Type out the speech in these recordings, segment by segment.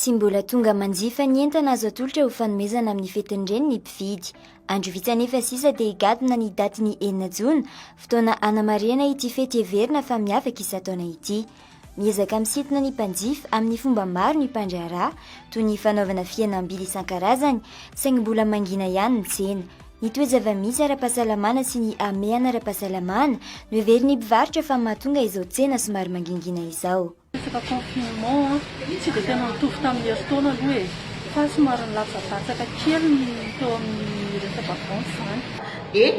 Tsy mbola tonga manjifa ny entana azo atolotra ho fanomezana amin'ny fetin'ireny ny mpividy. Andro vitsy anefa sisa dia higadona ny daty ny 9 Jona, fotoana hanamarihana ity fety heverina fa miavaka isan-taona ity. Miezaka misintona ny mpanjifa amin'ny fomba maro ny mpandraharaha, toy ny fanaovana fihenam-bidy isan-karazany, saingy mbola mangina ihany ny tsena. Ny toe-java-misy ara-pahasalamana sy ny amehana ara-pahasalamana no heverin'ny mpivarotra fa mahatonga izao tsena somary mangingina izao. Resaka confinement tsy dia tena mitovy tamin'ny erintaona aloha e, fa somary nilatsabatsaka kely ny teo amin'ny resaka vente izany.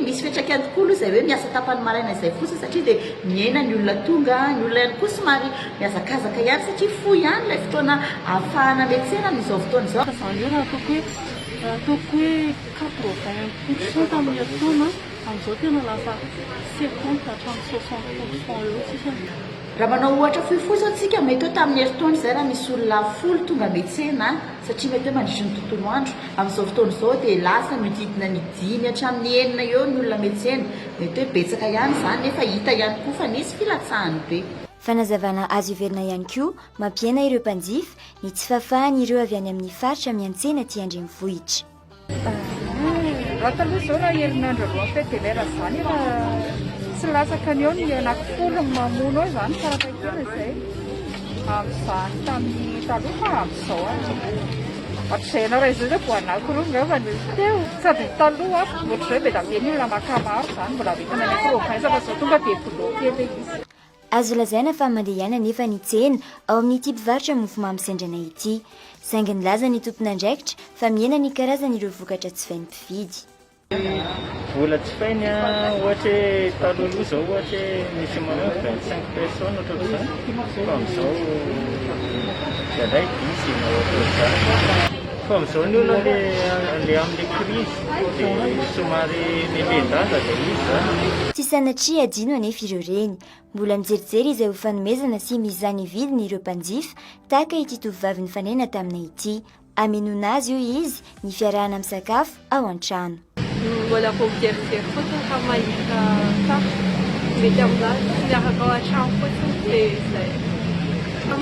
Misy fiantraikany tokoa aloha izay hoe miasa tapany maraina izay fotsiny satria dia miaina ny olona tonga, ny olona ihany koa somary mihazakazaka ihany satria fohy ihany ilay fotoana ahafahana miantsena amin'izao fotoana izao. Izany hoe raha ataoko hoe 80% tamin'ny erintaona, amin'izao tena lasa 70 hatramin'ny 60% eo sisa. Raha manao ohatra fohifohy izao tsika mety hoe tamin'ny erintaona izay raha misy olona 10 tonga miantsena satria mety hoe mandritra ny tontolo andro. Amin'izao fotoana izao dia lasa mididina ny 5 hatramin'ny 9 eo ny olona miantsena. Mety hoe betsaka ihany izany nefa hita ihany koa fa nisy filatsahany be. Fanazavana azo iverina ihany koa mampiaina ireo mpanjifa ny tsy fahafahany ireo avy any amin'ny faritra miantsena aty andrenivohitra. Raha taloha izao raha herinandro aloha fety dia lera izany raha tsy lasaka ny eo ny anankifolo ny mamono ao izany farakakely izay amin'izany tamin'ny taloha fa amin'izao ohatr'izay ianao raha izao hoe voanankiroa ngamba ny teo sady taloha ohatr'izao be da be ny olona maka maro izany mbola vitana anankirofasa fa izao tonga dia bolao kely izy. Azo lazaina fa mandeha ihany anefa ny tsena ao amin'ity mpivarotra mofomamy sendrana ity. Saingy nilaza ny tompon'andraikitra fa miena ny karazan'ireo vokatra tsy fain'ny mpividy. Vola tsy fainy ohatra hoe taloha izao ohatra hoe misy manao 25 personnes ohatr'izany fa amin'izao ialay 10 na ohatr'izany. Fa amin'izao ny olona le amin'ny crise dia somary milendaza dia izy zany. Tsy sanatria adino anefa ireo reny. Mbola mijerijery izay ho fanomezana sy mizany vidiny ireo mpanjifa tahaka ity tovovavy nifanena taminay ity. Hamelona azy io izy ny fiarahana misakafo ao an-trano. Mbola vao mijerijery fotsiny fa mahita sary mety amin'azy miaraka ao an-trano fotsiny dia izay.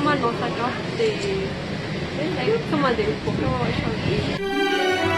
Manao sakafo dia tsy mandeha mivoaka ao an-trano.